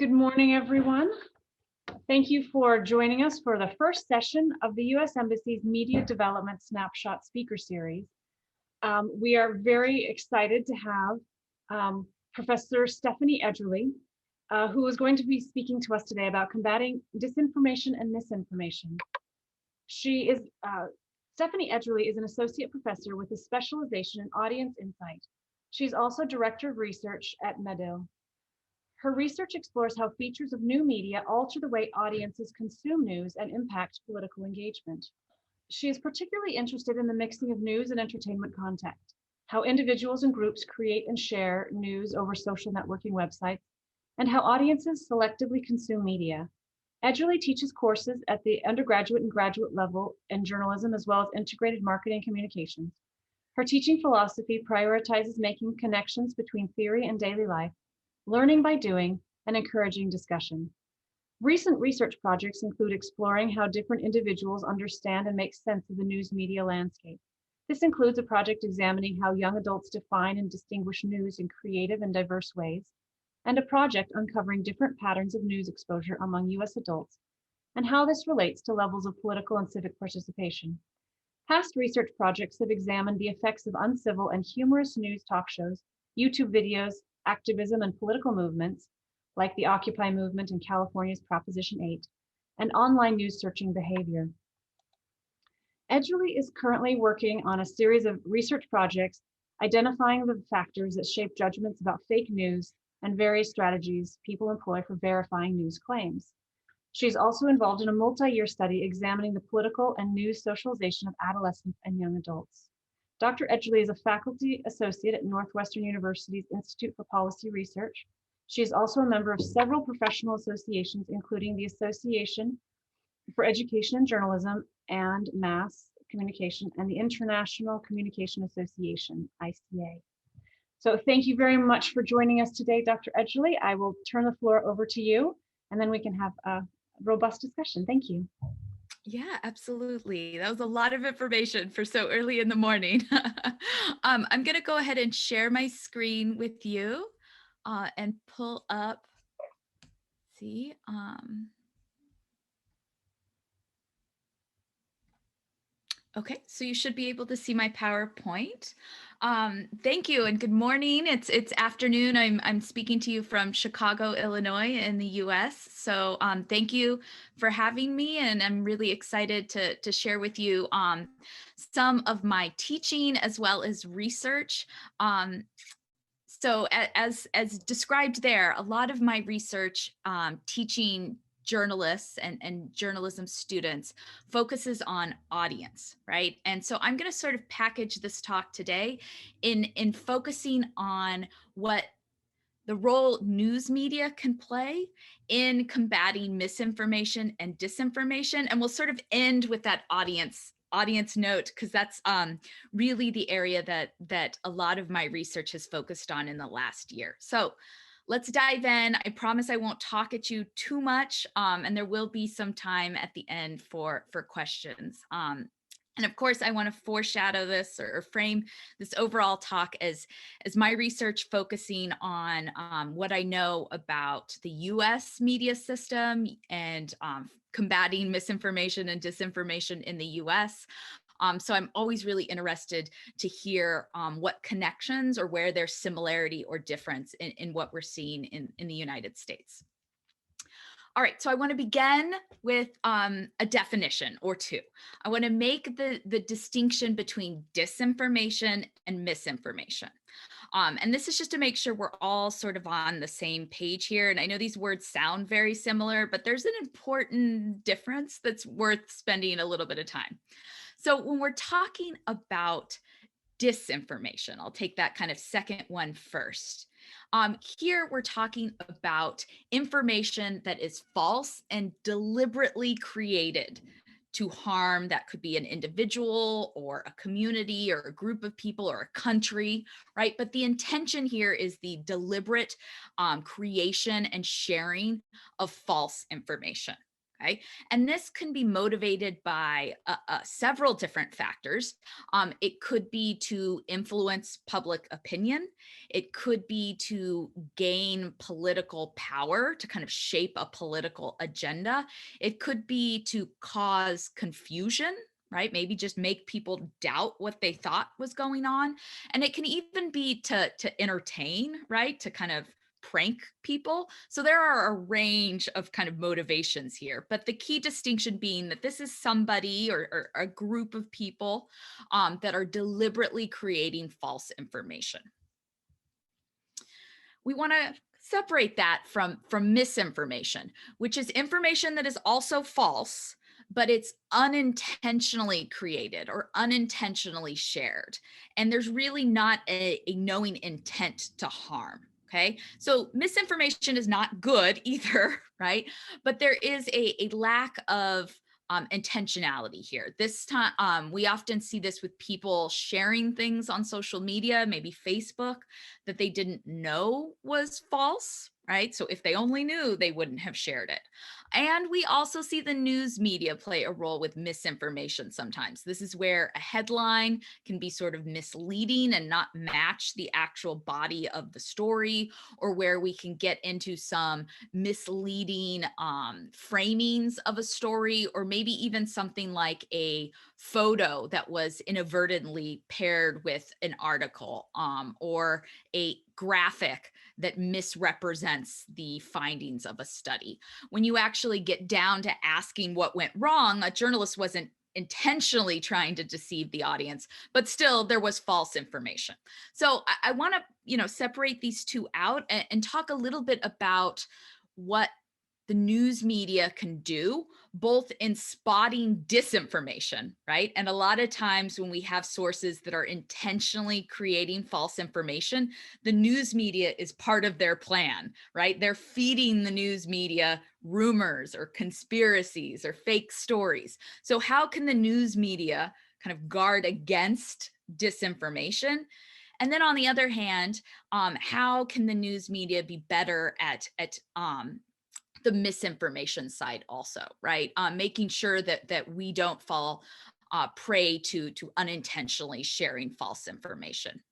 Good morning, everyone. Thank you for joining us for the first session of the U.S. Embassy's Media Development Snapshot Speaker Series. We are very excited to have Professor Stephanie Edgerly, who is going to be speaking to us today about combating disinformation and misinformation. Stephanie Edgerly is an associate professor with a specialization in audience insight. She's also director of research at Medill. Her research explores how features of new media alter the way audiences consume news and impact political engagement. She is particularly interested in the mixing of news and entertainment content, how individuals and groups create and share news over social networking websites, and how audiences selectively consume media. Edgerly teaches courses at the undergraduate and graduate level in journalism, as well as integrated marketing communications. Her teaching philosophy prioritizes making connections between theory and daily life, learning by doing, and encouraging discussion. Recent research projects include exploring how different individuals understand and make sense of the news media landscape. This includes a project examining how young adults define and distinguish news in creative and diverse ways, and a project uncovering different patterns of news exposure among U.S. adults, and how this relates to levels of political and civic participation. Past research projects have examined the effects of uncivil and humorous news talk shows, YouTube videos, activism and political movements, like the Occupy movement and California's Proposition 8, and online news searching behavior. Edgerly is currently working on a series of research projects identifying the factors that shape judgments about fake news and various strategies people employ for verifying news claims. She's also involved in a multi-year study examining the political and news socialization of adolescents and young adults. Dr. Edgerly is a faculty associate at Northwestern University's Institute for Policy Research. She is also a member of several professional associations, including the Association for Education and Journalism and Mass Communication and the International Communication Association, ICA. So thank you very much for joining us today, Dr. Edgerly. I will turn the floor over to you, and then we can have a robust discussion. Thank you. Yeah, absolutely. That was a lot of information for so early in the morning. I'm going to go ahead and share my screen with you and pull up, okay, so you should be able to see my PowerPoint. Thank you and good morning. It's afternoon. I'm speaking to you from Chicago, Illinois in the US. So thank you for having me, and I'm really excited to share with you some of my teaching as well as research. So as described there, a lot of my research teaching journalists and journalism students focuses on audience, right? And so I'm going to sort of package this talk today in focusing on what the role news media can play in combating misinformation and disinformation. And we'll sort of end with that audience note, because that's really the area that a lot of my research has focused on in the last year. So let's dive in. I promise I won't talk at you too much, and there will be some time at the end for questions. And of course, I want to foreshadow this or frame this overall talk as my research focusing on what I know about the US media system and combating misinformation and disinformation in the US. So I'm always really interested to hear what connections or where there's similarity or difference in what we're seeing in the United States. All right, so I want to begin with a definition or two. I want to make the distinction between disinformation and misinformation. And this is just to make sure we're all sort of on the same page here. And I know these words sound very similar, but there's an important difference that's worth spending a little bit of time. So when we're talking about disinformation, I'll take that kind of second one first. Here we're talking about information that is false and deliberately created to harm. That could be an individual or a community or a group of people or a country, right? But the intention here is the deliberate creation and sharing of false information. Okay. And this can be motivated by several different factors. It could be to influence public opinion. It could be to gain political power, to kind of shape a political agenda. It could be to cause confusion, right? Maybe just make people doubt what they thought was going on. And it can even be to entertain, right? To kind of prank people. So there are a range of kind of motivations here, but the key distinction being that this is somebody or a group of people that are deliberately creating false information. We want to separate that from misinformation, which is information that is also false, but it's unintentionally created or unintentionally shared. And there's really not a knowing intent to harm. Okay. So misinformation is not good either, right? But there is a lack of intentionality here. This time, we often see this with people sharing things on social media, maybe Facebook, that they didn't know was false, right? So if they only knew, they wouldn't have shared it. And we also see the news media play a role with misinformation sometimes. This is where a headline can be sort of misleading and not match the actual body of the story, or where we can get into some misleading framings of a story, or maybe even something like a photo that was inadvertently paired with an article, or a graphic that misrepresents the findings of a study. When you actually get down to asking what went wrong, a journalist wasn't intentionally trying to deceive the audience, but still there was false information. So I want to, separate these two out and talk a little bit about what the news media can do, both in spotting disinformation, right? And a lot of times when we have sources that are intentionally creating false information, the news media is part of their plan, right? They're feeding the news media rumors or conspiracies or fake stories. So how can the news media kind of guard against disinformation? And then on the other hand, how can the news media be better at the misinformation side also, right? Making sure that we don't fall prey to unintentionally sharing false information.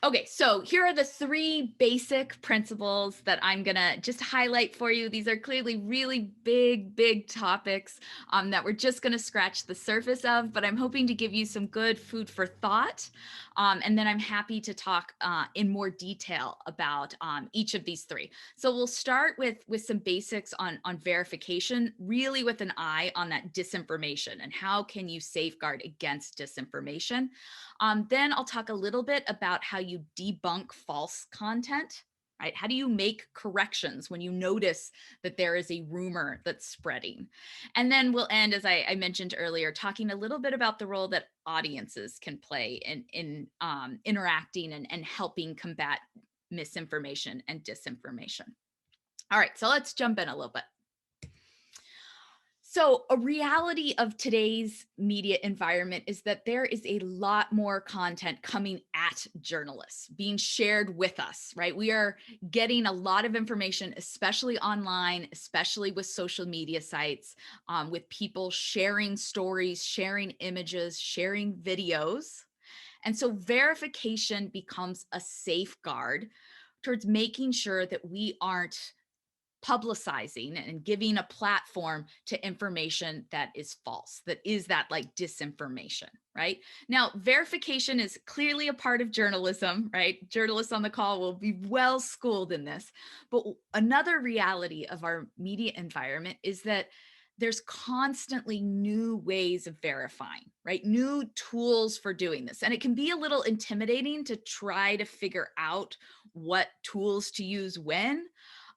Okay, so here are the three basic principles that I'm gonna just highlight for you. These are clearly really big topics that we're just gonna scratch the surface of, but I'm hoping to give you some good food for thought. And then I'm happy to talk in more detail about each of these three. So we'll start with some basics on verification, really with an eye on that disinformation and how can you safeguard against disinformation. Then I'll talk a little bit about how you debunk false content, right? How do you make corrections when you notice that there is a rumor that's spreading? And then we'll end, as I mentioned earlier, talking a little bit about the role that audiences can play in interacting and helping combat misinformation and disinformation. All right, so let's jump in a little bit. So a reality of today's media environment is that there is a lot more content coming at journalists, being shared with us, right? We are getting a lot of information, especially online, especially with social media sites, with people sharing stories, sharing images, sharing videos. And so verification becomes a safeguard towards making sure that we aren't publicizing and giving a platform to information that is false, that is that like disinformation, right? Now, verification is clearly a part of journalism, right? Journalists on the call will be well schooled in this. But another reality of our media environment is that there's constantly new ways of verifying, right? New tools for doing this. And it can be a little intimidating to try to figure out what tools to use when.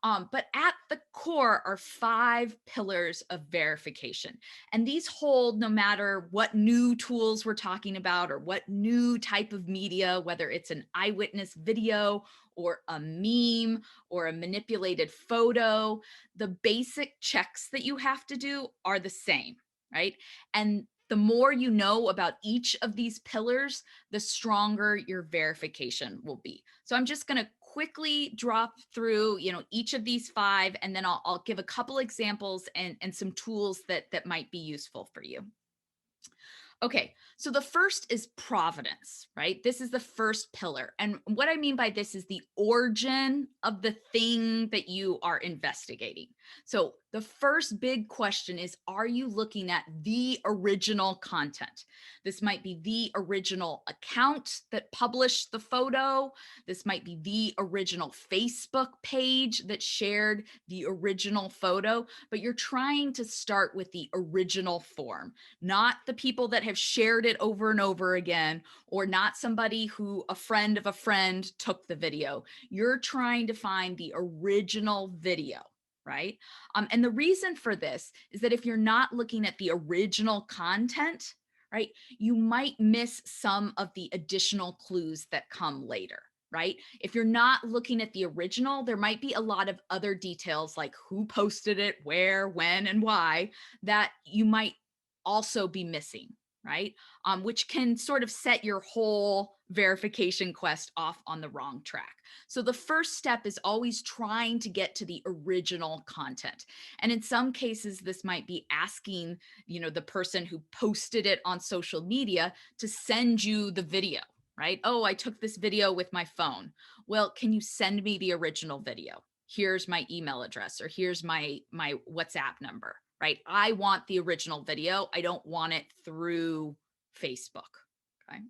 But at the core are 5 pillars of verification. And these hold no matter what new tools we're talking about or what new type of media, whether it's an eyewitness video or a meme or a manipulated photo, the basic checks that you have to do are the same, right? And The more you know about each of these pillars, the stronger your verification will be. So I'm just going to quickly drop through, each of these 5, and then I'll give a couple examples and some tools that might be useful for you. Okay, so the first is providence, right? This is the first pillar. And what I mean by this is the origin of the thing that you are investigating. So the first big question is, are you looking at the original content? This might be the original account that published the photo. This might be the original Facebook page that shared the original photo, but you're trying to start with the original form, not the people that have shared it over and over again, or not somebody who a friend of a friend took the video. You're trying to find the original video, right? And the reason for this is that if you're not looking at the original content, right, you might miss some of the additional clues that come later, right? If you're not looking at the original, there might be a lot of other details like who posted it, where, when, and why that you might also be missing, right? Which can sort of set your whole verification quest off on the wrong track. So the first step is always trying to get to the original content. And in some cases, this might be asking, the person who posted it on social media to send you the video, right? Oh, I took this video with my phone. Well, can you send me the original video? Here's my email address, or here's my WhatsApp number, right? I want the original video. I don't want it through Facebook, okay?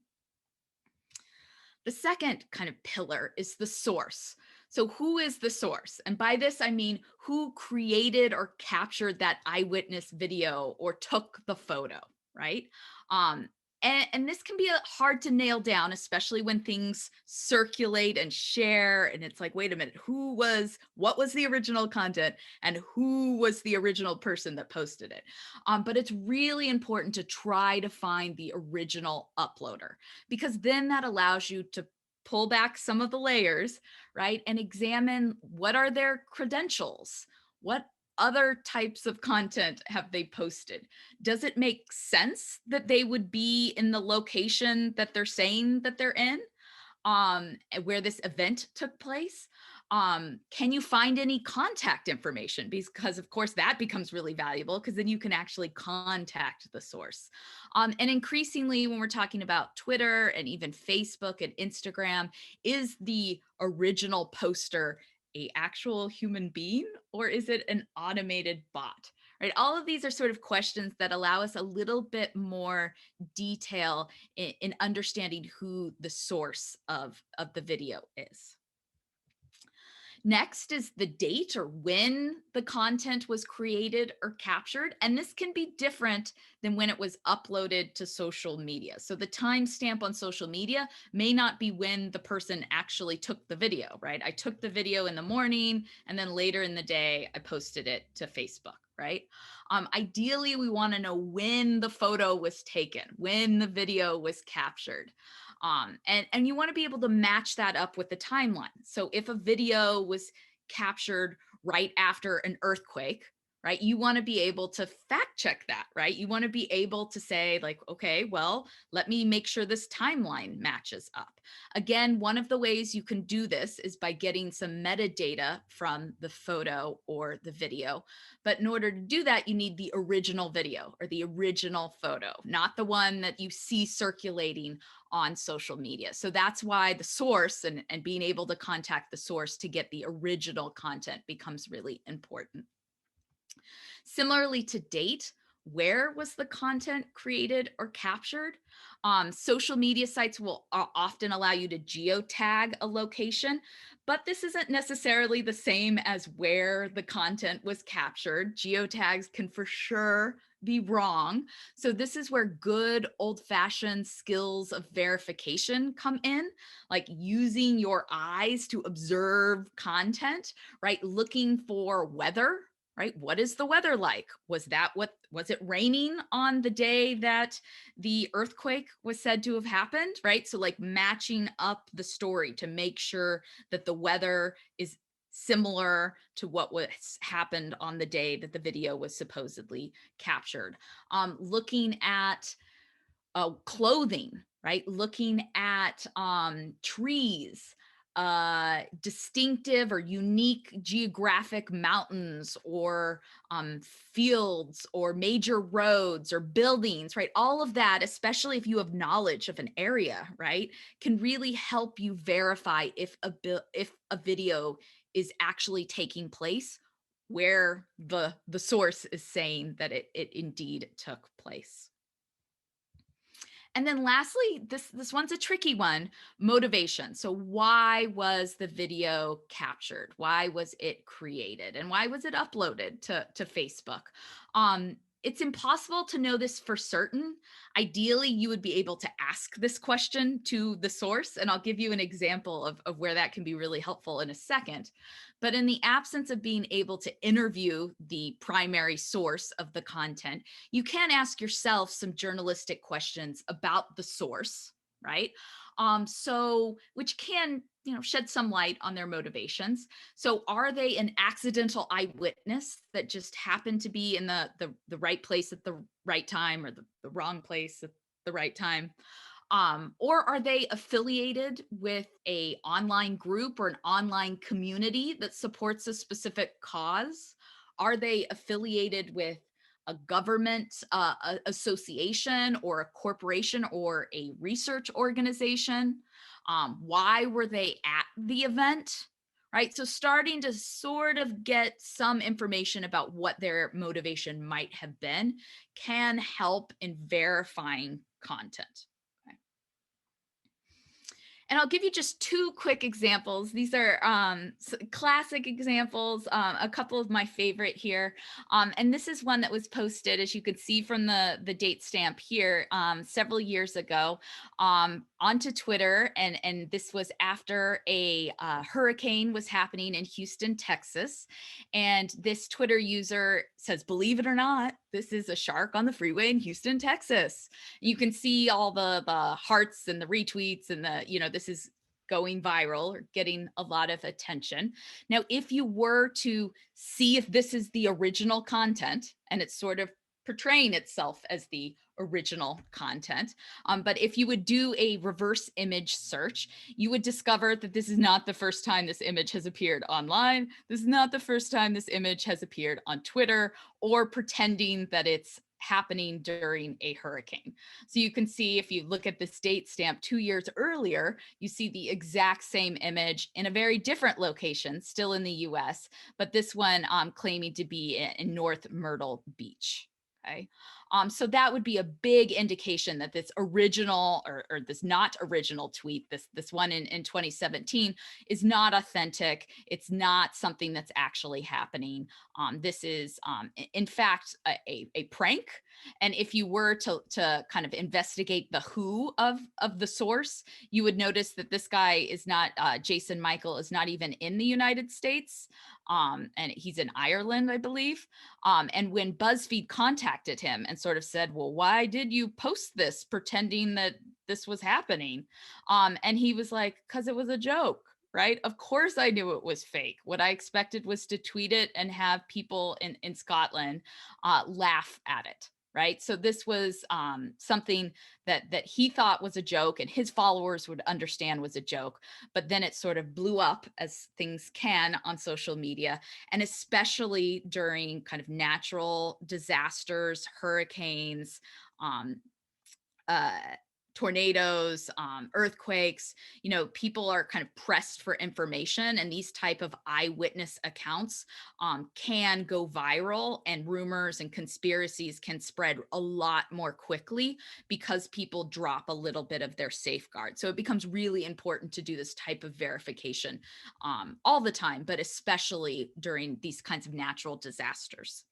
The second kind of pillar is the source. So who is the source? And by this, I mean, who created or captured that eyewitness video or took the photo, right? And this can be hard to nail down, especially when things circulate and share. And it's like, wait a minute, what was the original content and who was the original person that posted it? But it's really important to try to find the original uploader, because then that allows you to pull back some of the layers, right? And examine what are their credentials? What other types of content have they posted? Does it make sense that they would be in the location that they're saying that they're in, where this event took place? Can you find any contact information? Because of course that becomes really valuable, because then you can actually contact the source. And increasingly when we're talking about Twitter and even Facebook and Instagram, is the original poster a actual human being, or is it an automated bot? Right? All of these are sort of questions that allow us a little bit more detail in understanding who the source of the video is. Next is the date, or when the content was created or captured. And this can be different than when it was uploaded to social media. So the timestamp on social media may not be when the person actually took the video, right? I took the video in the morning, and then later in the day, I posted it to Facebook, right? Ideally, we want to know when the photo was taken, when the video was captured. And you want to be able to match that up with the timeline. So if a video was captured right after an earthquake, right, you want to be able to fact check that, right? You want to be able to say like, okay, well, let me make sure this timeline matches up. Again, one of the ways you can do this is by getting some metadata from the photo or the video. But in order to do that, you need the original video or the original photo, not the one that you see circulating on social media. So that's why the source and being able to contact the source to get the original content becomes really important. Similarly to date, where was the content created or captured? Social media sites will often allow you to geotag a location, but this isn't necessarily the same as where the content was captured. Geotags can for sure be wrong. So this is where good old-fashioned skills of verification come in, like using your eyes to observe content, right? Looking for weather, right? What is the weather like? Was it raining on the day that the earthquake was said to have happened, right? So like matching up the story to make sure that the weather is similar to what was happened on the day that the video was supposedly captured. Looking at clothing, right? Looking at trees, distinctive or unique geographic mountains or fields or major roads or buildings, right? All of that, especially if you have knowledge of an area, right, can really help you verify if a video is actually taking place where the source is saying that it indeed took place. And then lastly, this one's a tricky one, motivation. So why was the video captured? Why was it created? And why was it uploaded to Facebook? It's impossible to know this for certain. Ideally, you would be able to ask this question to the source, and I'll give you an example of where that can be really helpful in a second. But in the absence of being able to interview the primary source of the content, you can ask yourself some journalistic questions about the source, right? So which can, shed some light on their motivations. So are they an accidental eyewitness that just happened to be in the right place at the right time, or the wrong place at the right time? Or are they affiliated with a online group or an online community that supports a specific cause? Are they affiliated with a government association or a corporation or a research organization? Why were they at the event? Right. So starting to sort of get some information about what their motivation might have been can help in verifying content. And I'll give you just two quick examples. These are classic examples, a couple of my favorite here. And this is one that was posted, as you could see from the date stamp here, several years ago, onto Twitter. And this was after a hurricane was happening in Houston, Texas. And this Twitter user says, "Believe it or not, this is a shark on the freeway in Houston, Texas." You can see all the hearts and the retweets and this is going viral or getting a lot of attention. Now, if you were to see if this is the original content, and it's sort of portraying itself as the original content, but if you would do a reverse image search, you would discover that this is not the first time this image has appeared online. This is not the first time this image has appeared on Twitter, or pretending that it's happening during a hurricane. So you can see, if you look at this date stamp 2 years earlier, you see the exact same image in a very different location, still in the US, but this one claiming to be in North Myrtle Beach. Okay. So that would be a big indication that this original or this not original tweet, this one in 2017, is not authentic. It's not something that's actually happening. This is, in fact, a prank. And if you were to kind of investigate the who of the source, you would notice that this guy is not, Jason Michael is not even in the United States. And he's in Ireland, I believe. And when BuzzFeed contacted him and sort of said, "Well, why did you post this pretending that this was happening?" And he was like, "Because it was a joke." Right? Of course I knew it was fake. What I expected was to tweet it and have people in Scotland laugh at it. Right? So this was something that he thought was a joke and his followers would understand was a joke. But then it sort of blew up, as things can on social media. And especially during kind of natural disasters, hurricanes, um, uh, tornadoes, earthquakes, people are kind of pressed for information, and these type of eyewitness accounts can go viral, and rumors and conspiracies can spread a lot more quickly because people drop a little bit of their safeguard. So it becomes really important to do this type of verification all the time, but especially during these kinds of natural disasters.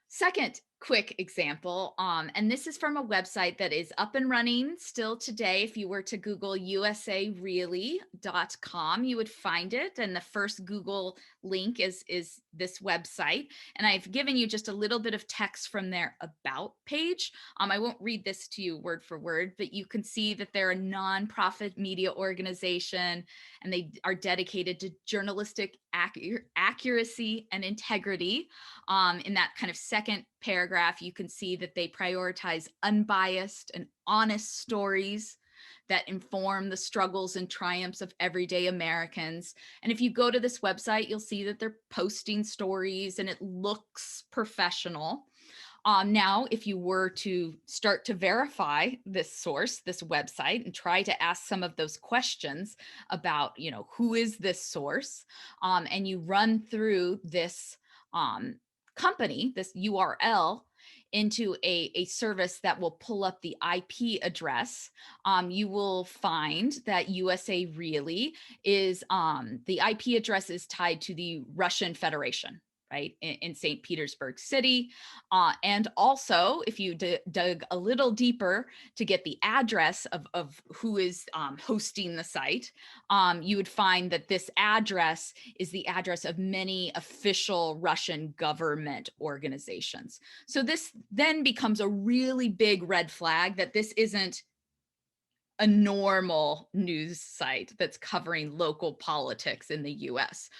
Second, quick example. And this is from a website that is up and running still today. If you were to Google usareally.com, you would find it. And the first Google link is this website. And I've given you just a little bit of text from their about page. I won't read this to you word for word, but you can see that they're a nonprofit media organization, and they are dedicated to journalistic accuracy and integrity. In that kind of second paragraph, you can see that they prioritize unbiased and honest stories that inform the struggles and triumphs of everyday Americans. And if you go to this website, you'll see that they're posting stories and it looks professional. Now, if you were to start to verify this source, this website, and try to ask some of those questions about, who is this source, and you run through this company, this URL, into a service that will pull up the IP address, you will find that USA Really is, the IP address is tied to the Russian Federation, right, in St. Petersburg City. And also, if you dug a little deeper to get the address of who is hosting the site, you would find that this address is the address of many official Russian government organizations. So this then becomes a really big red flag that this isn't a normal news site that's covering local politics in the US.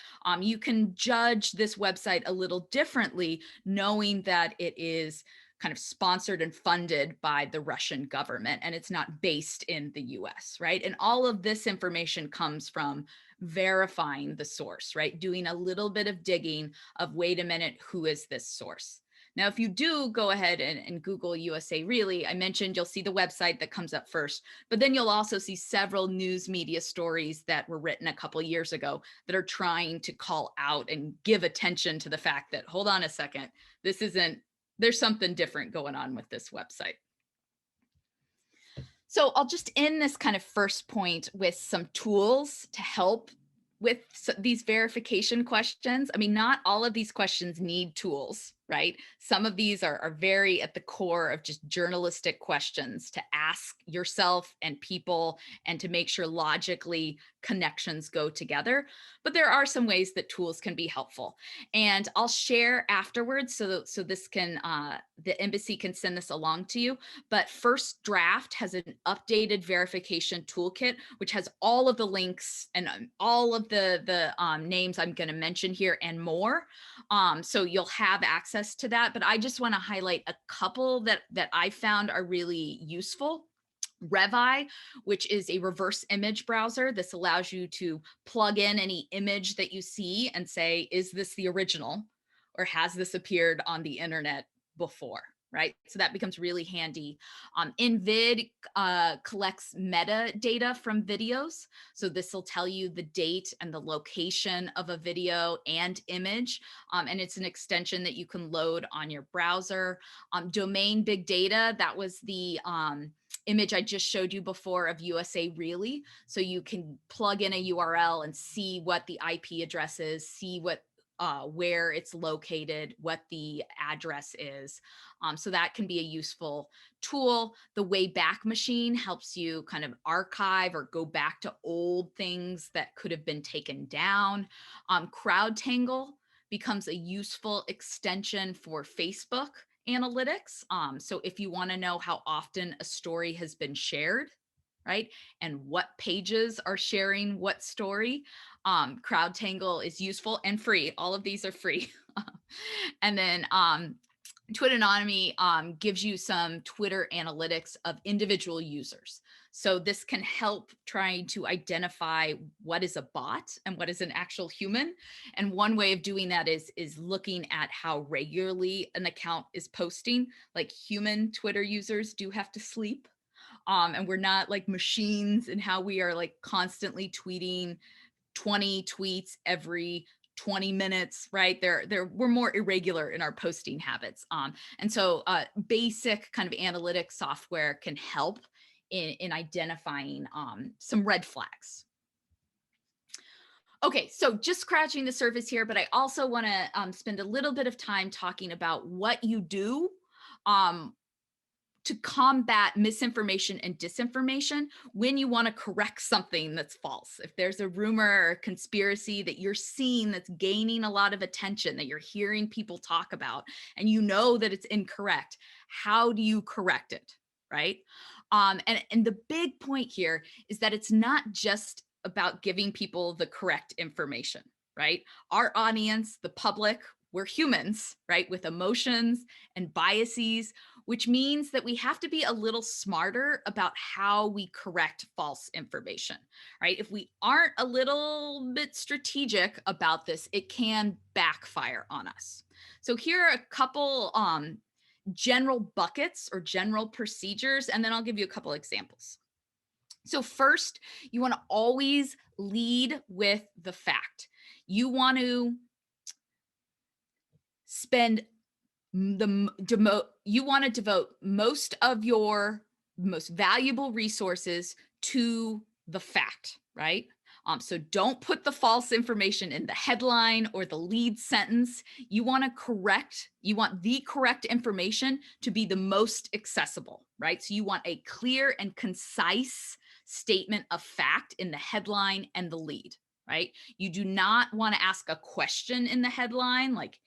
You can judge this website a little differently, knowing that it is kind of sponsored and funded by the Russian government and it's not based in the US, right? And all of this information comes from verifying the source, right? Doing a little bit of digging of, wait a minute, who is this source? Now, if you do go ahead and Google USA Really, I mentioned you'll see the website that comes up first, but then you'll also see several news media stories that were written a couple of years ago that are trying to call out and give attention to the fact that, hold on a second, there's something different going on with this website. So I'll just end this kind of first point with some tools to help with these verification questions. I mean, not all of these questions need tools, right? Some of these are very at the core of just journalistic questions to ask yourself and people and to make sure logically connections go together. But there are some ways that tools can be helpful. And I'll share afterwards so this can, the embassy can send this along to you. But First Draft has an updated verification toolkit, which has all of the links and all of the names I'm going to mention here and more. So you'll have access to that. But I just want to highlight a couple that I found are really useful. Revi, which is a reverse image browser. This allows you to plug in any image that you see and say, is this the original or has this appeared on the internet before? Right? So that becomes really handy. InVid collects metadata from videos. So this will tell you the date and the location of a video and image. And it's an extension that you can load on your browser. Domain Big Data, that was the image I just showed you before of USA Really. So you can plug in a URL and see what the IP address is, see what where it's located, what the address is. So that can be a useful tool. The Wayback Machine helps you kind of archive or go back to old things that could have been taken down. CrowdTangle becomes a useful extension for Facebook analytics. So if you want to know how often a story has been shared, right, and what pages are sharing what story, CrowdTangle is useful and free. All of these are free. And then Twitternomy gives you some Twitter analytics of individual users. So this can help trying to identify what is a bot and what is an actual human. And one way of doing that is looking at how regularly an account is posting. Like human Twitter users do have to sleep. And we're not like machines in how we are like constantly tweeting 20 tweets every 20 minutes, right? We're more irregular in our posting habits. And so basic kind of analytics software can help in identifying some red flags. Okay, so just scratching the surface here, but I also want to spend a little bit of time talking about what you do to combat misinformation and disinformation when you want to correct something that's false. If there's a rumor or a conspiracy that you're seeing that's gaining a lot of attention, that you're hearing people talk about, and you know that it's incorrect, how do you correct it, right? And the big point here is that it's not just about giving people the correct information, right? Our audience, the public, we're humans, right, with emotions and biases, which means that we have to be a little smarter about how we correct false information, right? If we aren't a little bit strategic about this, it can backfire on us. So here are a couple general buckets or general procedures, and then I'll give you a couple examples. So first, you want to always lead with the fact. You want to devote most of your most valuable resources to the fact, right? So don't put the false information in the headline or the lead sentence. You want the correct information to be the most accessible, right? So you want a clear and concise statement of fact in the headline and the lead, right? You do not want to ask a question in the headline, like,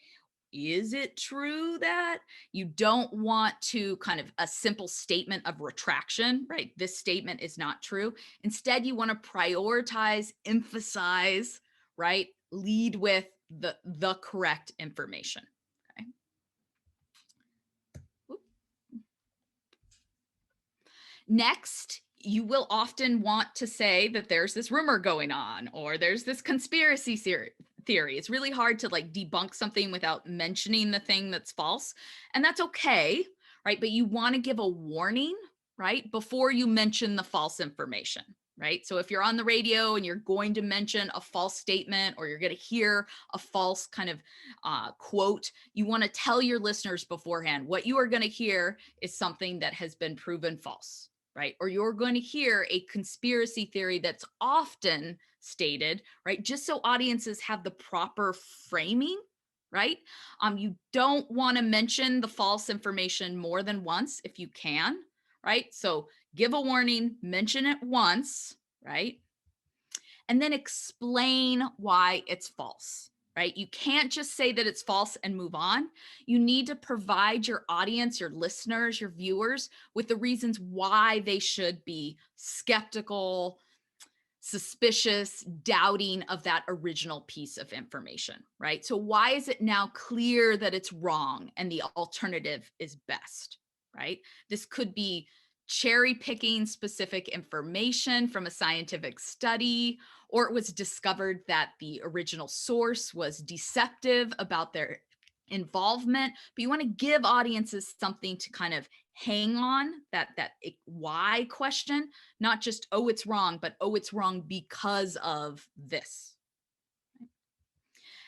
is it true that? You don't want to kind of a simple statement of retraction, right? This statement is not true. Instead, you want to prioritize, emphasize, right? Lead with the correct information. Okay. Next, you will often want to say that there's this rumor going on, or there's this conspiracy theory. It's really hard to like debunk something without mentioning the thing that's false. And that's okay, right? But you want to give a warning, right? Before you mention the false information, right? So if you're on the radio and you're going to mention a false statement, or you're going to hear a false kind of quote, you want to tell your listeners beforehand, what you are going to hear is something that has been proven false, right? Or you're going to hear a conspiracy theory that's often stated, right? Just so audiences have the proper framing, right? You don't want to mention the false information more than once if you can, right? So give a warning, mention it once, right? And then explain why it's false, right? You can't just say that it's false and move on. You need to provide your audience, your listeners, your viewers with the reasons why they should be skeptical, suspicious, doubting of that original piece of information, right? So why is it now clear that it's wrong and the alternative is best, right? This could be cherry picking specific information from a scientific study, or it was discovered that the original source was deceptive about their involvement. But you want to give audiences something to kind of hang on, that why question, not just, oh, it's wrong, but oh, it's wrong because of this.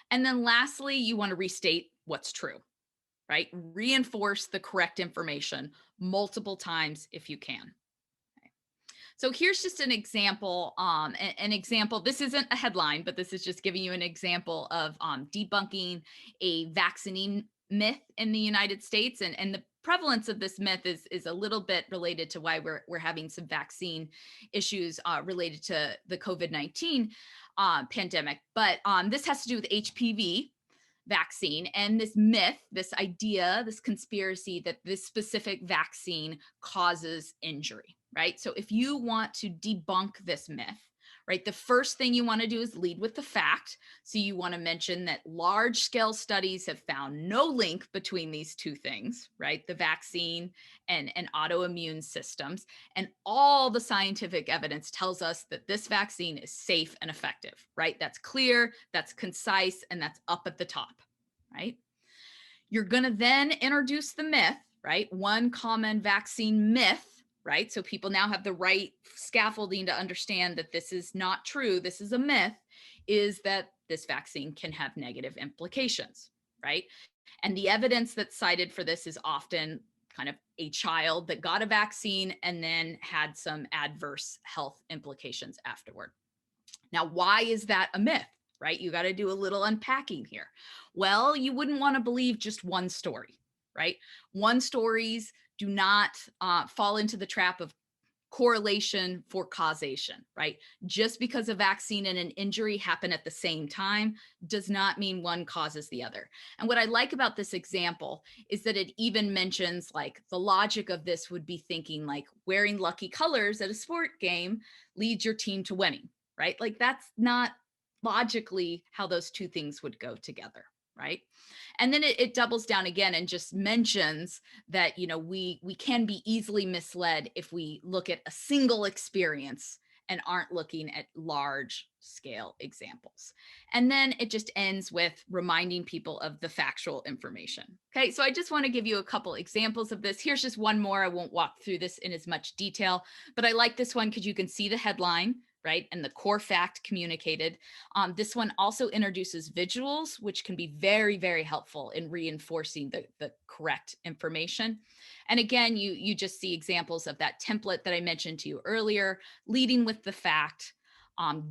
And then lastly, you want to restate what's true, right? Reinforce the correct information multiple times if you can. So here's just an example, this isn't a headline, but this is just giving you an example of debunking a vaccine myth in the United States. And the prevalence of this myth is a little bit related to why we're having some vaccine issues related to the COVID-19 pandemic. But this has to do with HPV vaccine and this myth, this idea, this conspiracy that this specific vaccine causes injury, right? So if you want to debunk this myth, right, the first thing you want to do is lead with the fact. So you want to mention that large scale studies have found no link between these two things, right? The vaccine and autoimmune systems. And all the scientific evidence tells us that this vaccine is safe and effective, right? That's clear, that's concise, and that's up at the top, right? You're going to then introduce the myth, right? One common vaccine myth, right? So people now have the right scaffolding to understand that this is not true. This is a myth, is that this vaccine can have negative implications, right? And the evidence that's cited for this is often kind of a child that got a vaccine and then had some adverse health implications afterward. Now, why is that a myth, right? You got to do a little unpacking here. Well, you wouldn't want to believe just one story, right? One stories do not fall into the trap of correlation for causation, right? Just because a vaccine and an injury happen at the same time does not mean one causes the other. And what I like about this example is that it even mentions like the logic of this would be thinking like wearing lucky colors at a sport game leads your team to winning, right? Like that's not logically how those two things would go together, right? And then it doubles down again and just mentions that, you know, we can be easily misled if we look at a single experience and aren't looking at large scale examples. And then it just ends with reminding people of the factual information. Okay, so I just want to give you a couple examples of this. Here's just one more. I won't walk through this in as much detail, but I like this one because you can see the headline, right? And the core fact communicated. This one also introduces visuals, which can be very, very helpful in reinforcing the correct information. And again, you just see examples of that template that I mentioned to you earlier, leading with the fact,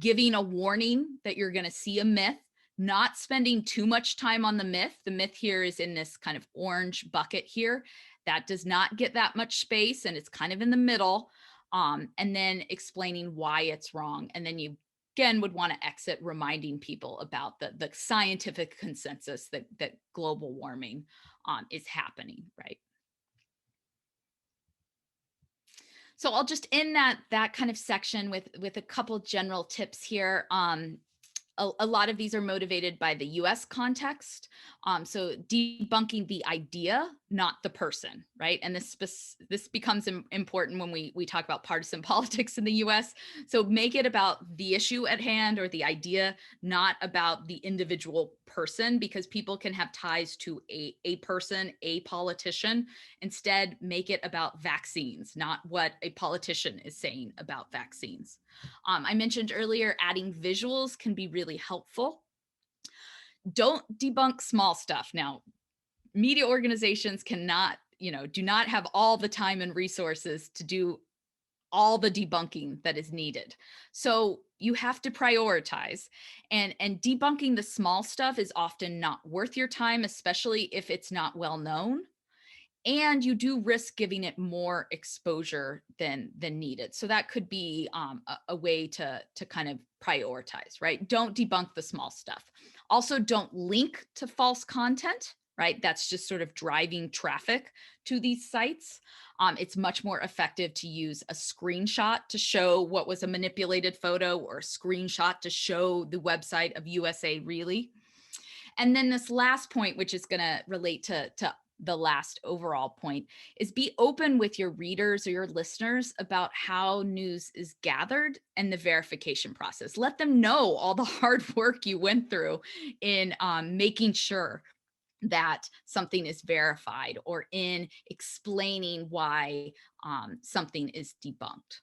giving a warning that you're going to see a myth, not spending too much time on the myth. The myth here is in this kind of orange bucket here. That does not get that much space and it's kind of in the middle. And then explaining why it's wrong. And then you again would want to exit reminding people about the scientific consensus that global warming is happening, right? So I'll just end that kind of section with a couple general tips here. A lot of these are motivated by the US context. So debunking the idea, not the person, right? And this becomes important when we talk about partisan politics in the US. So make it about the issue at hand or the idea, not about the individual person, because people can have ties to a person, a politician. Instead, make it about vaccines, not what a politician is saying about vaccines. I mentioned earlier, adding visuals can be really helpful. Don't debunk small stuff. Now, media organizations cannot, do not have all the time and resources to do all the debunking that is needed. So you have to prioritize, and debunking the small stuff is often not worth your time, especially if it's not well known. And you do risk giving it more exposure than needed. So that could be a way to kind of prioritize, right? Don't debunk the small stuff. Also, don't link to false content, right? That's just sort of driving traffic to these sites. It's much more effective to use a screenshot to show what was a manipulated photo, or a screenshot to show the website of USA Really. And then this last point, which is going to relate to the last overall point, is be open with your readers or your listeners about how news is gathered and the verification process. Let them know all the hard work you went through in making sure that something is verified, or in explaining why something is debunked.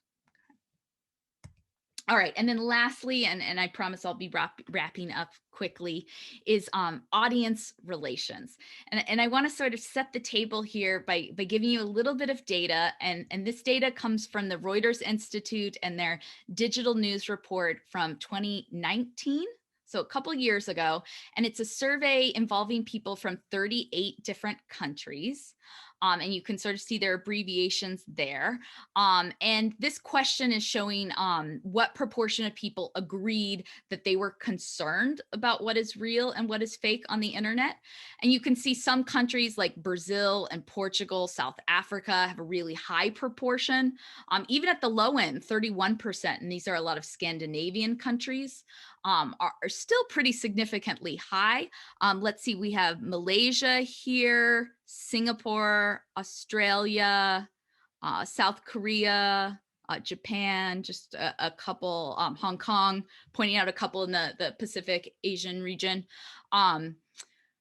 All right, and then lastly, and I promise I'll be wrapping up quickly, is audience relations. And I want to sort of set the table here by giving you a little bit of data, and this data comes from the Reuters Institute and their digital news report from 2019. So a couple years ago, and it's a survey involving people from 38 different countries. And you can sort of see their abbreviations there. And this question is showing what proportion of people agreed that they were concerned about what is real and what is fake on the internet. And you can see some countries like Brazil and Portugal, South Africa have a really high proportion. Even at the low end, 31%, and these are a lot of Scandinavian countries, are still pretty significantly high. Let's see, we have Malaysia here, Singapore, Australia, South Korea, Japan, just a couple, Hong Kong, pointing out a couple in the Pacific Asian region.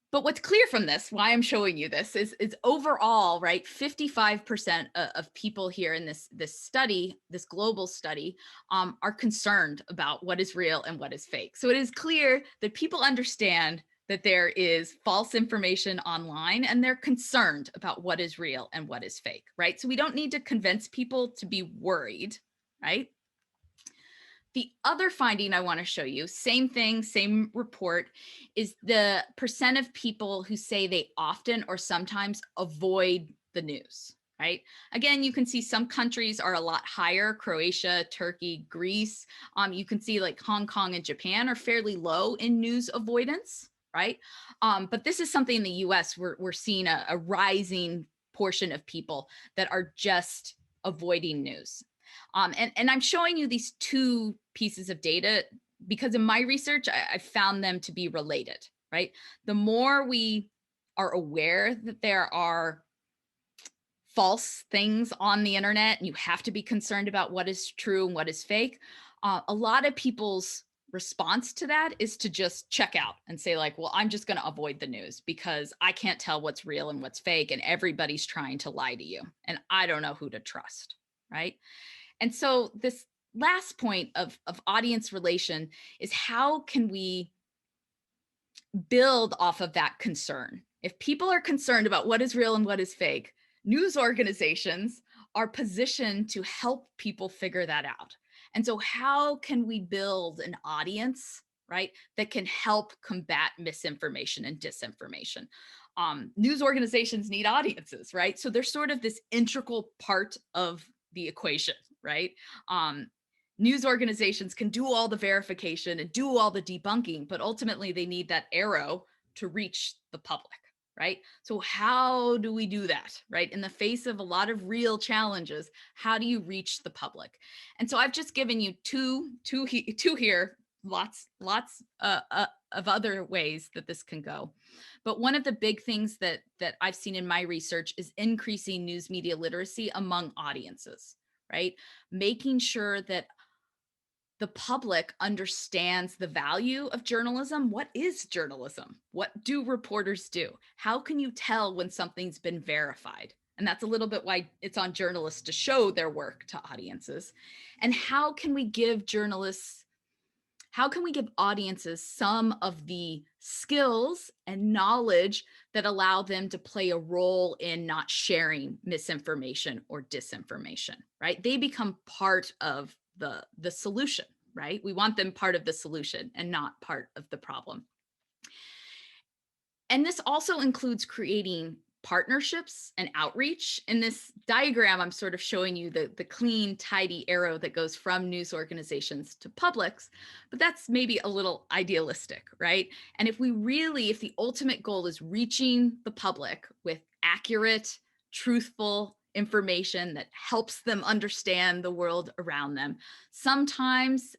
But what's clear from this, why I'm showing you this, is overall, right, 55% of people here in this study, this global study, are concerned about what is real and what is fake. So it is clear that people understand that there is false information online, and they're concerned about what is real and what is fake, right? So we don't need to convince people to be worried, right? The other finding I want to show you, same thing, same report, is the percent of people who say they often or sometimes avoid the news, right? Again, you can see some countries are a lot higher, Croatia, Turkey, Greece. You can see like Hong Kong and Japan are fairly low in news avoidance, right? But this is something in the US, we're seeing a rising portion of people that are just avoiding news. And I'm showing you these two pieces of data because in my research, I found them to be related, right? The more we are aware that there are false things on the internet and you have to be concerned about what is true and what is fake, a lot of people's response to that is to just check out and say like, well, I'm just going to avoid the news because I can't tell what's real and what's fake and everybody's trying to lie to you and I don't know who to trust, right? And so this last point of audience relation is how can we build off of that concern? If people are concerned about what is real and what is fake, news organizations are positioned to help people figure that out. And so how can we build an audience, right, that can help combat misinformation and disinformation? News organizations need audiences, right? So they're sort of this integral part of the equation, right? News organizations can do all the verification and do all the debunking, but ultimately they need that arrow to reach the public, right? So how do we do that, right? In the face of a lot of real challenges, how do you reach the public? And so I've just given you two here, lots of other ways that this can go. But one of the big things that I've seen in my research is increasing news media literacy among audiences, right? Making sure that the public understands the value of journalism. What is journalism? What do reporters do? How can you tell when something's been verified? And that's a little bit why it's on journalists to show their work to audiences. And how can we give audiences some of the skills and knowledge that allow them to play a role in not sharing misinformation or disinformation, right? They become part of the solution, right? We want them part of the solution and not part of the problem. And this also includes creating partnerships and outreach. In this diagram, I'm sort of showing you the clean, tidy arrow that goes from news organizations to publics, but that's maybe a little idealistic, right? And if the ultimate goal is reaching the public with accurate, truthful information that helps them understand the world around them, sometimes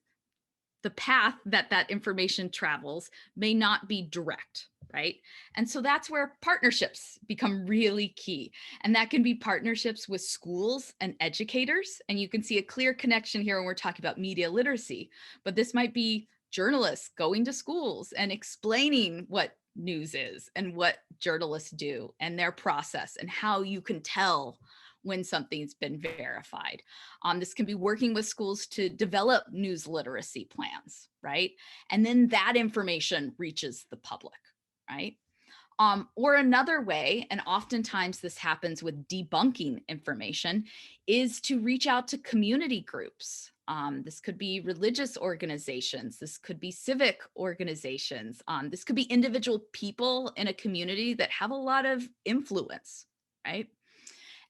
the path that information travels may not be direct, right? And so that's where partnerships become really key. And that can be partnerships with schools and educators. And you can see a clear connection here when we're talking about media literacy, but this might be journalists going to schools and explaining what news is and what journalists do and their process and how you can tell when something's been verified. This can be working with schools to develop news literacy plans, right? And then that information reaches the public, right? Or another way, and oftentimes this happens with debunking information, is to reach out to community groups. This could be religious organizations. This could be civic organizations. This could be individual people in a community that have a lot of influence, right?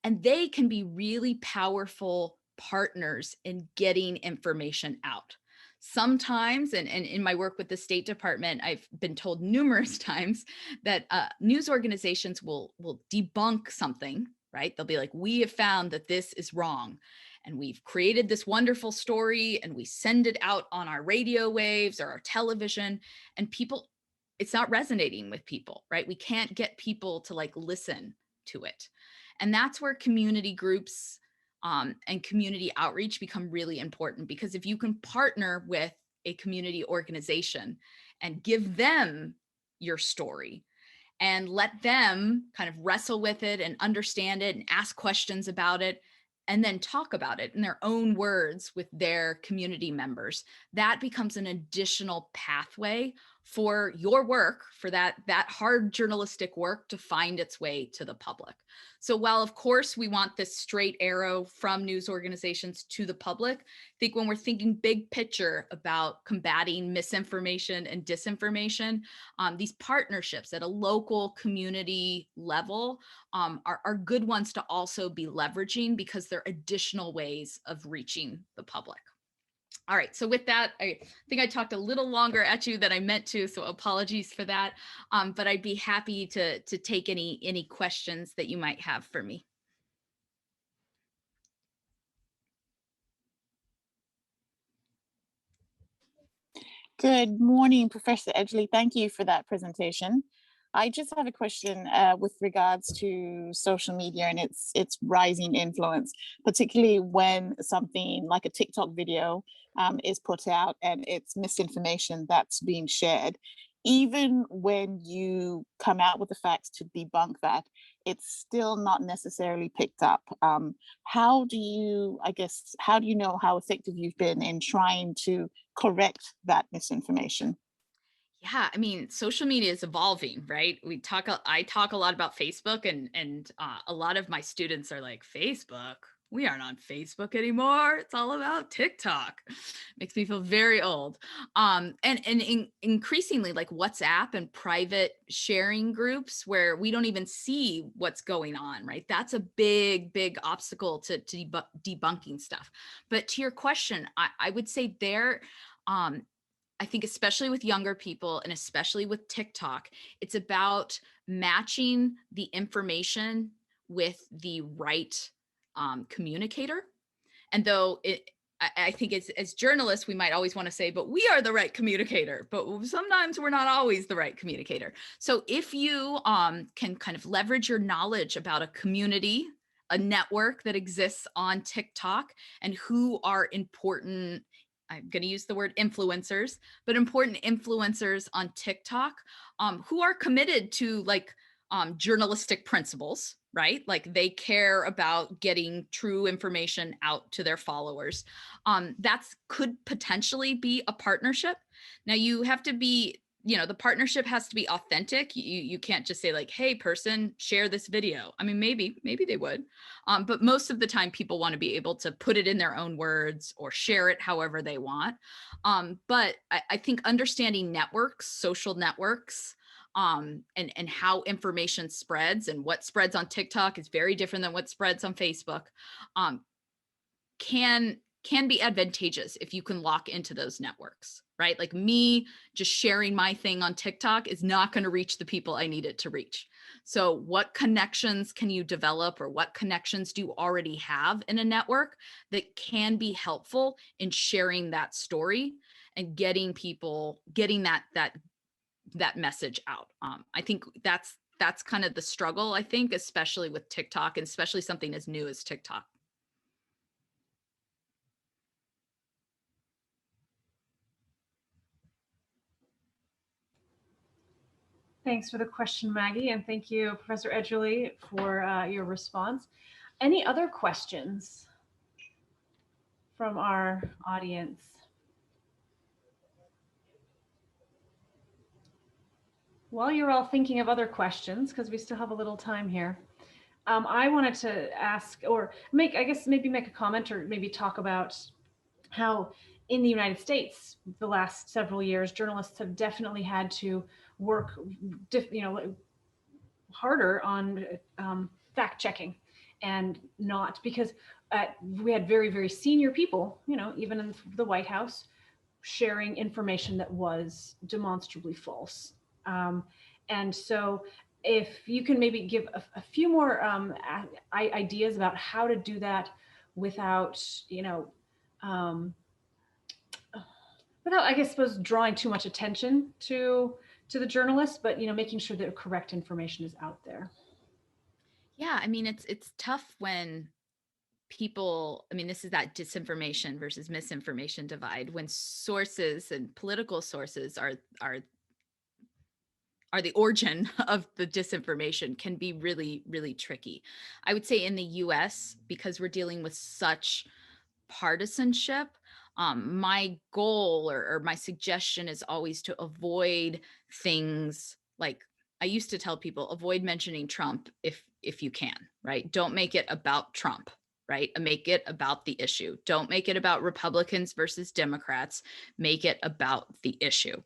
And they can be really powerful partners in getting information out. Sometimes, and in my work with the State Department, I've been told numerous times that news organizations will debunk something, right? They'll be like, we have found that this is wrong. And we've created this wonderful story and we send it out on our radio waves or our television, and people, it's not resonating with people, right? We can't get people to like listen to it. And that's where community groups and community outreach become really important, because if you can partner with a community organization and give them your story and let them kind of wrestle with it and understand it and ask questions about it and then talk about it in their own words with their community members, that becomes an additional pathway for your work, for that hard journalistic work to find its way to the public. So while of course we want this straight arrow from news organizations to the public, I think when we're thinking big picture about combating misinformation and disinformation, these partnerships at a local community level are good ones to also be leveraging, because they're additional ways of reaching the public. All right, so with that, I think I talked a little longer at you than I meant to, so apologies for that. But I'd be happy to take any questions that you might have for me. Good morning, Professor Edgerly. Thank you for that presentation. I just have a question with regards to social media and its rising influence, particularly when something like a TikTok video is put out and it's misinformation that's being shared. Even when you come out with the facts to debunk that, it's still not necessarily picked up. How do you know how effective you've been in trying to correct that misinformation? Yeah, I mean, social media is evolving, right? I talk a lot about Facebook, and a lot of my students are like, Facebook? We aren't on Facebook anymore. It's all about TikTok. Makes me feel very old. Increasingly, like WhatsApp and private sharing groups where we don't even see what's going on, right? That's a big obstacle to debunking stuff. But to your question, I would say I think especially with younger people and especially with TikTok, it's about matching the information with the right communicator. And though I think as journalists, we might always want to say, but we are the right communicator, but sometimes we're not always the right communicator. So if you can kind of leverage your knowledge about a community, a network that exists on TikTok, and who are important, I'm going to use the word influencers, but important influencers on TikTok who are committed to journalistic principles, right? Like they care about getting true information out to their followers. That's could potentially be a partnership. Now you have to be, the partnership has to be authentic. You can't just say like, hey person, share this video. I mean, maybe they would. But most of the time people want to be able to put it in their own words or share it however they want. But I think understanding networks, social networks, and how information spreads, and what spreads on TikTok is very different than what spreads on Facebook, can be advantageous if you can lock into those networks, right? Like me just sharing my thing on TikTok is not going to reach the people I need it to reach. So what connections can you develop, or what connections do you already have in a network that can be helpful in sharing that story and getting that message out? I think that's kind of the struggle, I think, especially with TikTok, and especially something as new as TikTok. Thanks for the question, Maggie, and thank you, Professor Edgerly, for your response. Any other questions from our audience? While you're all thinking of other questions, because we still have a little time here, I wanted to ask, or maybe make a comment, or maybe talk about how in the United States, the last several years, journalists have definitely had to work, harder on fact checking, and not because we had very senior people, even in the White House, sharing information that was demonstrably false. And so if you can maybe give a few more ideas about how to do that without, without, I guess, suppose drawing too much attention to the journalists, but making sure that correct information is out there. Yeah, I mean, it's tough when people, I mean, this is that disinformation versus misinformation divide, when sources and political sources are the origin of the disinformation, can be really tricky. I would say in the US, because we're dealing with such partisanship, My goal or my suggestion is always to avoid things like, I used to tell people, avoid mentioning Trump if you can, right? Don't make it about Trump, right? Make it about the issue. Don't make it about Republicans versus Democrats. Make it about the issue.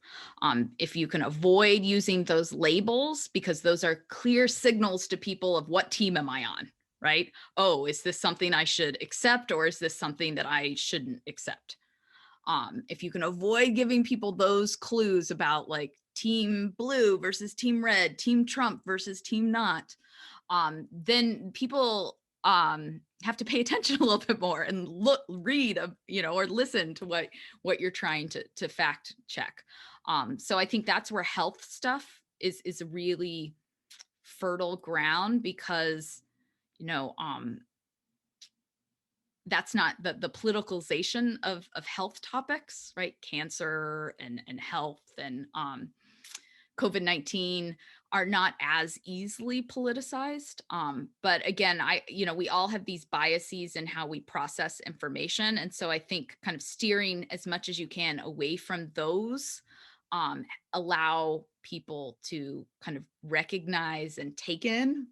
If you can avoid using those labels, because those are clear signals to people of what team am I on, right? Oh, is this something I should accept, or is this something that I shouldn't accept? If you can avoid giving people those clues about like team blue versus team red, team Trump versus team not, then people have to pay attention a little bit more and read, or listen to what you're trying to fact check. So I think that's where health stuff is really fertile ground, because that's not the politicalization of health topics, right? Cancer and health and COVID-19 are not as easily politicized. But again, we all have these biases in how we process information. And so I think kind of steering as much as you can away from those, allow people to kind of recognize and take in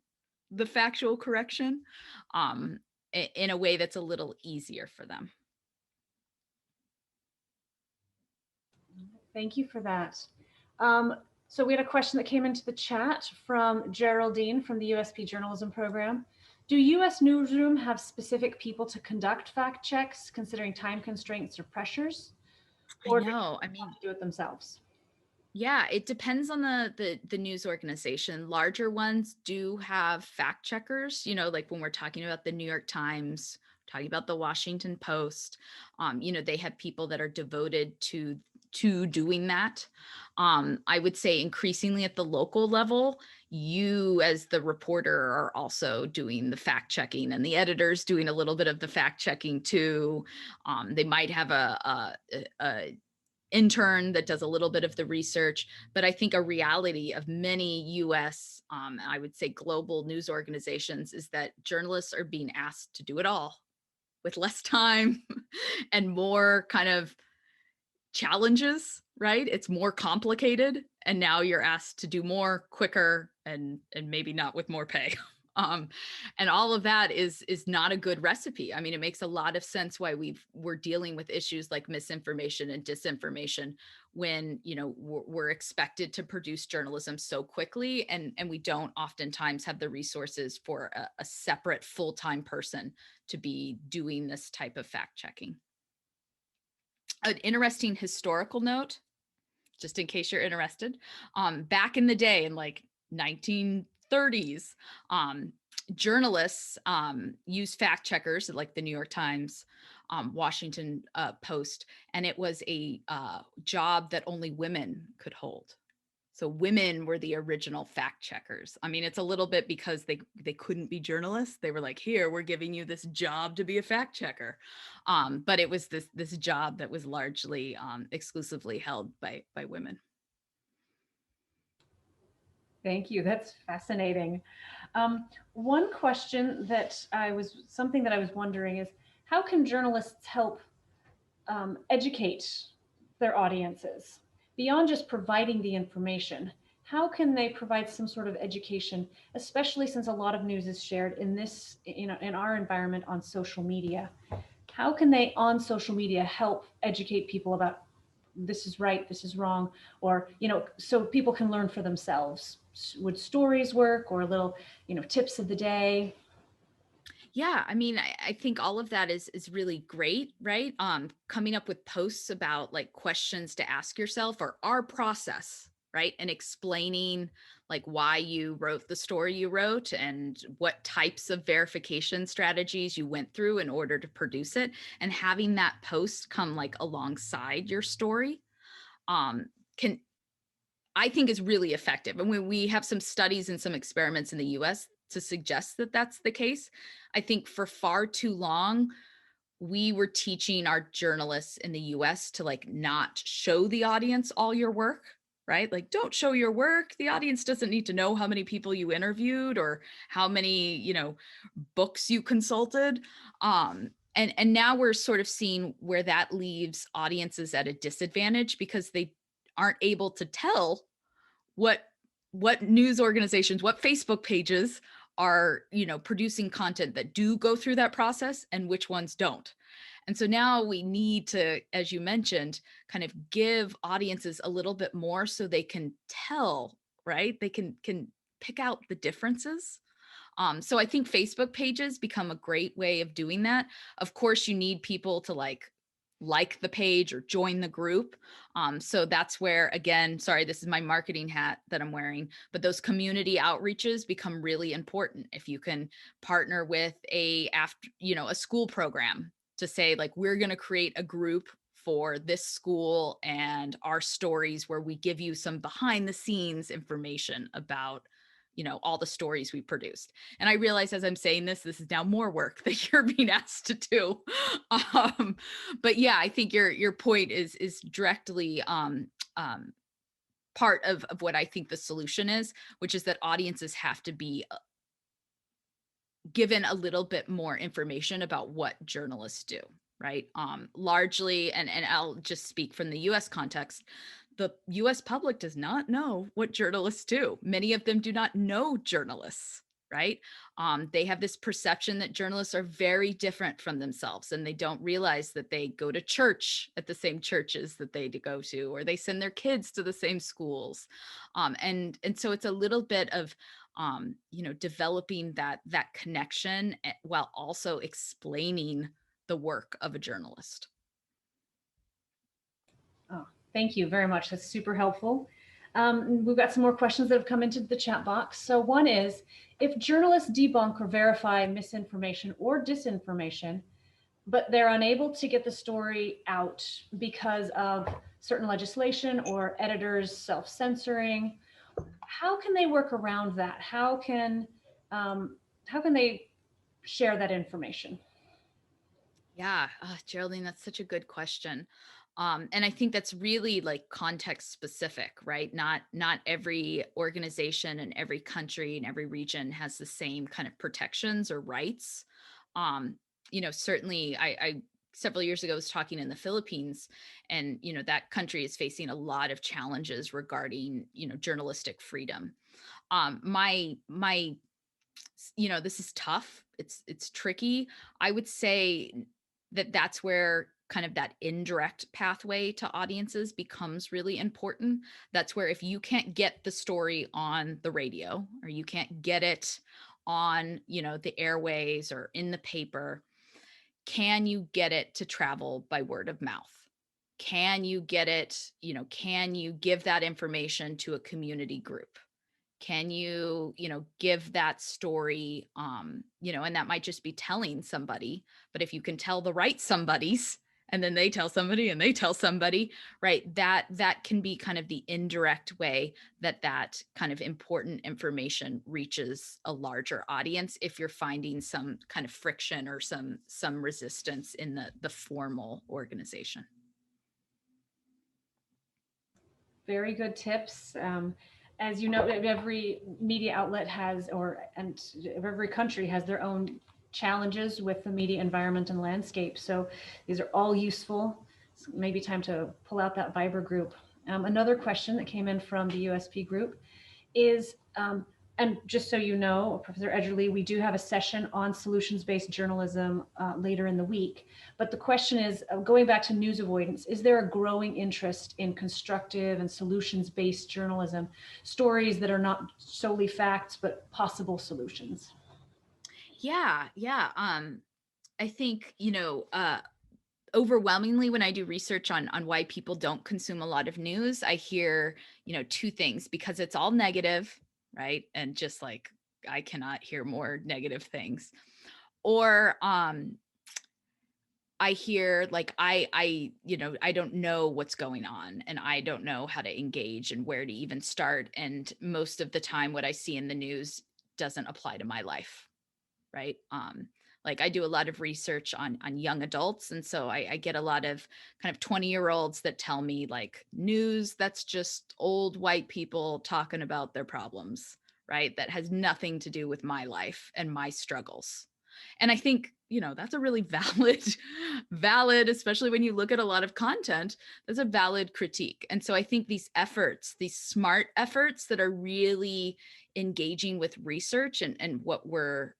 the factual correction in a way that's a little easier for them. Thank you for that. So we had a question that came into the chat from Geraldine from the USP Journalism Program. Do US newsroom have specific people to conduct fact checks, considering time constraints or pressures? Or I know. I mean, do it themselves? Yeah, it depends on the news organization. Larger ones do have fact checkers, like when we're talking about the New York Times, talking about the Washington Post, they have people that are devoted to doing that. I would say increasingly at the local level, you as the reporter are also doing the fact checking, and the editors doing a little bit of the fact checking too. They might have a intern that does a little bit of the research, but I think a reality of many US, I would say global news organizations, is that journalists are being asked to do it all with less time and more kind of challenges, right? It's more complicated, and now you're asked to do more quicker and maybe not with more pay. And all of that is not a good recipe. I mean, it makes a lot of sense why we're dealing with issues like misinformation and disinformation when we're expected to produce journalism so quickly, and we don't oftentimes have the resources for a separate full-time person to be doing this type of fact checking. An interesting historical note, just in case you're interested, back in the day in like 1930s, journalists used fact checkers like the New York Times, Washington Post, and it was a job that only women could hold. So women were the original fact checkers. I mean, it's a little bit because they couldn't be journalists. They were like, here, we're giving you this job to be a fact checker. But it was this job that was largely exclusively held by women. Thank you. That's fascinating. One question something that I was wondering is, how can journalists help educate their audiences beyond just providing the information? How can they provide some sort of education, especially since a lot of news is shared in our environment on social media? How can they on social media help educate people about this is right, this is wrong, or so people can learn for themselves? Would stories work, or little tips of the day? Yeah, I mean, I think all of that is really great, right? Coming up with posts about like questions to ask yourself, or our process, right? And explaining like why you wrote the story you wrote and what types of verification strategies you went through in order to produce it, and having that post come like alongside your story I think is really effective. And we have some studies and some experiments in the US to suggest that that's the case. I think for far too long, we were teaching our journalists in the US to like not show the audience all your work, right? Like, don't show your work. The audience doesn't need to know how many people you interviewed or how many, books you consulted. And now we're sort of seeing where that leaves audiences at a disadvantage because they aren't able to tell what news organizations, what Facebook pages are, producing content that do go through that process and which ones don't. And so now we need to, as you mentioned, kind of give audiences a little bit more so they can tell, right? They can pick out the differences. So I think Facebook pages become a great way of doing that. Of course, you need people to like the page or join the group. So that's where, again, sorry, this is my marketing hat that I'm wearing, but those community outreaches become really important. If you can partner with a school program to say, like, we're going to create a group for this school and our stories where we give you some behind the scenes information about all the stories we produced. And I realize as I'm saying this is now more work that you're being asked to do. But yeah, I think your point is directly part of what I think the solution is, which is that audiences have to be given a little bit more information about what journalists do, right? Largely, and I'll just speak from the US context, the US public does not know what journalists do. Many of them do not know journalists, right? They have this perception that journalists are very different from themselves, and they don't realize that they go to church at the same churches that they go to, or they send their kids to the same schools. And so it's a little bit of developing that connection while also explaining the work of a journalist. Oh, thank you very much. That's super helpful. We've got some more questions that have come into the chat box. So one is, if journalists debunk or verify misinformation or disinformation, but they're unable to get the story out because of certain legislation or editors self-censoring, how can they work around that? How can they share that information? Yeah, Geraldine, that's such a good question. And I think that's really like context specific, right? Not every organization and every country and every region has the same kind of protections or rights. Certainly I several years ago was talking in the Philippines, and that country is facing a lot of challenges regarding journalistic freedom. My this is tough. It's tricky. I would say that's where kind of that indirect pathway to audiences becomes really important. That's where if you can't get the story on the radio, or you can't get it on, the airways or in the paper, can you get it to travel by word of mouth? Can you get it, can you give that information to a community group? Can you give that story, and that might just be telling somebody, but if you can tell the right somebodies, and then they tell somebody and they tell somebody, right, that can be kind of the indirect way that kind of important information reaches a larger audience, if you're finding some kind of friction or some resistance in the formal organization. Very good tips. As you know, every media outlet and every country has their own challenges with the media environment and landscape. So these are all useful. It's maybe time to pull out that Viber group. Another question that came in from the USP group is, and just so you know, Professor Edgerly, we do have a session on solutions-based journalism later in the week. But the question is, going back to news avoidance, is there a growing interest in constructive and solutions-based journalism, stories that are not solely facts, but possible solutions? Yeah. I think, overwhelmingly, when I do research on why people don't consume a lot of news, I hear, two things, because it's all negative, right? And just like, I cannot hear more negative things. Or I hear like, I don't know what's going on, and I don't know how to engage and where to even start. And most of the time what I see in the news doesn't apply to my life, right? Like, I do a lot of research on young adults. And so I get a lot of kind of 20-year-olds that tell me, like, news, that's just old white people talking about their problems, right? That has nothing to do with my life and my struggles. And I think that's a really valid, especially when you look at a lot of content, that's a valid critique. And so I think these efforts, these smart efforts that are really engaging with research and what we're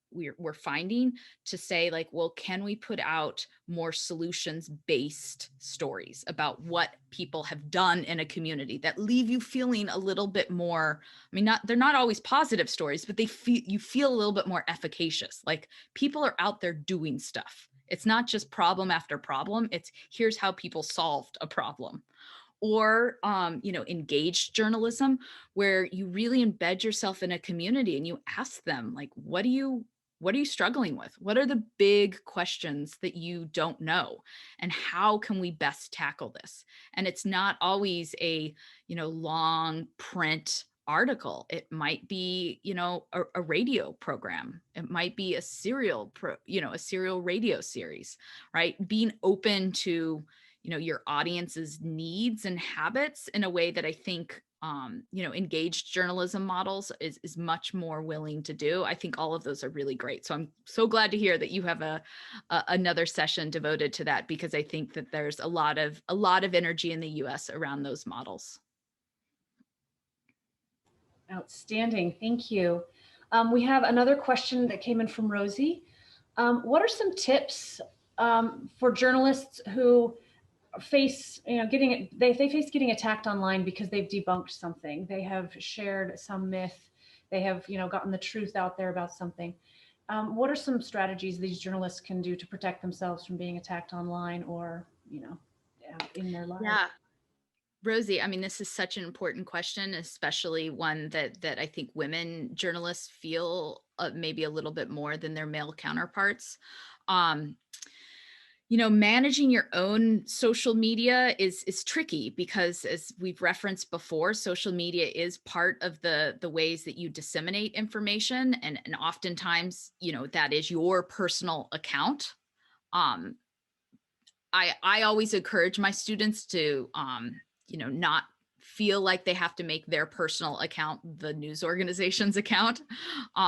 finding, to say like, well, can we put out more solutions based stories about what people have done in a community that leave you feeling a little bit more, I mean, they're not always positive stories, but you feel a little bit more efficacious. Like, people are out there doing stuff. It's not just problem after problem. It's here's how people solved a problem. Or engaged journalism, where you really embed yourself in a community and you ask them, like, what are you struggling with? What are the big questions that you don't know? And how can we best tackle this? And it's not always a long print article. It might be a radio program. It might be a serial radio series, right? Being open to your audience's needs and habits in a way that I think engaged journalism models is much more willing to do. I think all of those are really great. So I'm so glad to hear that you have another session devoted to that, because I think that there's a lot of energy in the US around those models. Outstanding, thank you. We have another question that came in from Rosie. What are some tips for journalists who face they face getting attacked online because they've debunked something, they have shared some myth, they have gotten the truth out there about something? What are some strategies these journalists can do to protect themselves from being attacked online or in their lives? Yeah, Rosie, I mean, this is such an important question, especially one that I think women journalists feel maybe a little bit more than their male counterparts. Managing your own social media is tricky, because, as we've referenced before, social media is part of the ways that you disseminate information, and oftentimes, that is your personal account. I always encourage my students to not feel like they have to make their personal account the news organization's account.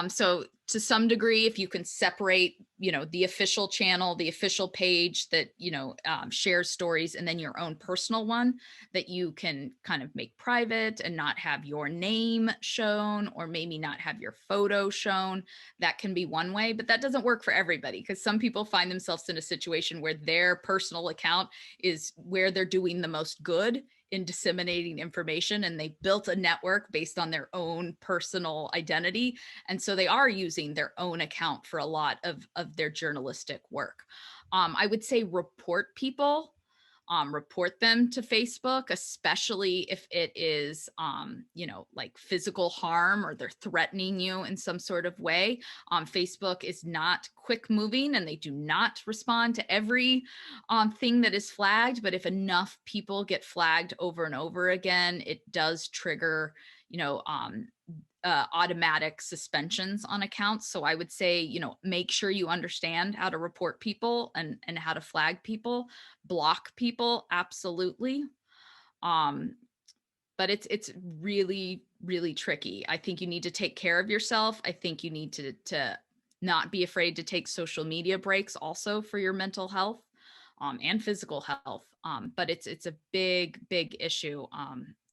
So to some degree, if you can separate, the official channel, the official page that, shares stories, and then your own personal one that you can kind of make private and not have your name shown, or maybe not have your photo shown, that can be one way. But that doesn't work for everybody, because some people find themselves in a situation where their personal account is where they're doing the most good in disseminating information, and they built a network based on their own personal identity. And so they are using their own account for a lot of their journalistic work. I would say report people, report them to Facebook, especially if it is, like physical harm, or they're threatening you in some sort of way. Facebook is not quick moving, and they do not respond to every thing that is flagged. But if enough people get flagged over and over again, it does trigger, automatic suspensions on accounts. So I would say, make sure you understand how to report people and how to flag people. Block people, absolutely. But it's really, really tricky. I think you need to take care of yourself. I think you need to not be afraid to take social media breaks also for your mental health and physical health. But it's a big, big issue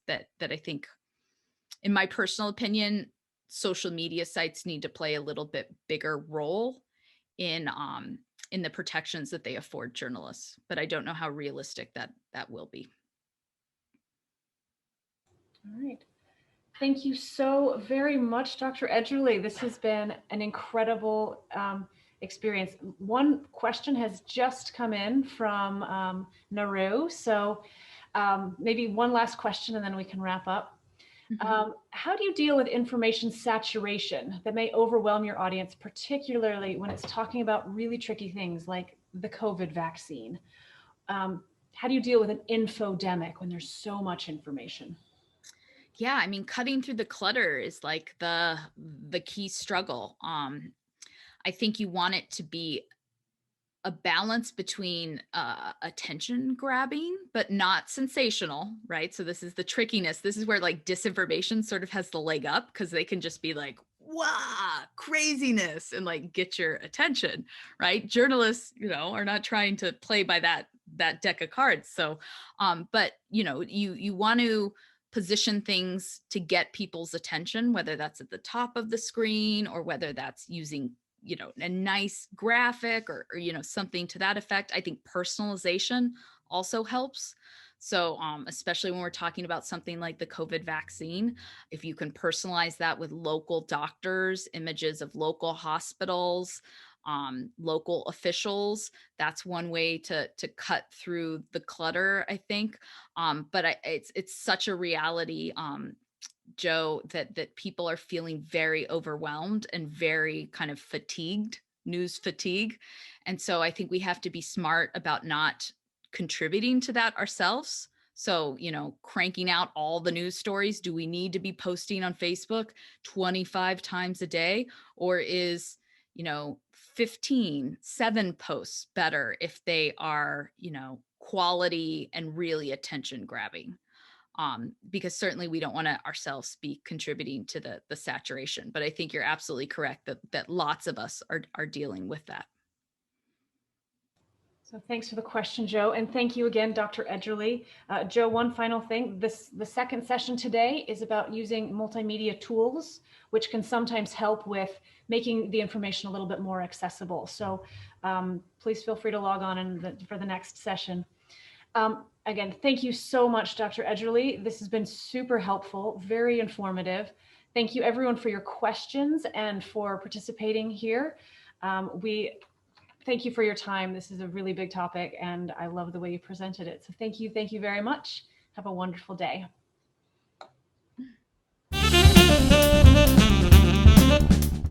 that I think, in my personal opinion, social media sites need to play a little bit bigger role in the protections that they afford journalists. But I don't know how realistic that will be. All right. Thank you so very much, Dr. Edgerly. This has been an incredible experience. One question has just come in from Naru. So maybe one last question and then we can wrap up. Mm-hmm. How do you deal with information saturation that may overwhelm your audience, particularly when it's talking about really tricky things like the COVID vaccine? How do you deal with an infodemic when there's so much information? Yeah, I mean, cutting through the clutter is like the key struggle. I think you want it to be a balance between attention grabbing, but not sensational, right? So this is the trickiness. This is where like disinformation sort of has the leg up, because they can just be like, wow, craziness, and like get your attention, right? Journalists, are not trying to play by that deck of cards. So, but you want to position things to get people's attention, whether that's at the top of the screen or whether that's using a nice graphic or something to that effect. I think personalization also helps. So especially when we're talking about something like the COVID vaccine, if you can personalize that with local doctors, images of local hospitals, local officials, that's one way to cut through the clutter, I think. But it's such a reality, Joe, that people are feeling very overwhelmed and very kind of fatigued, news fatigue. And so I think we have to be smart about not contributing to that ourselves. So, cranking out all the news stories. Do we need to be posting on Facebook 25 times a day? Or is, 7 posts better if they are, quality and really attention grabbing? Because certainly we don't want to ourselves be contributing to the saturation. But I think you're absolutely correct that lots of us are dealing with that. So thanks for the question, Joe. And thank you again, Dr. Edgerly. Joe, one final thing. The second session today is about using multimedia tools, which can sometimes help with making the information a little bit more accessible. So please feel free to log on for the next session. Again, thank you so much, Dr. Edgerly. This has been super helpful, very informative. Thank you everyone for your questions and for participating here. Thank you for your time. This is a really big topic and I love the way you presented it. So thank you very much. Have a wonderful day.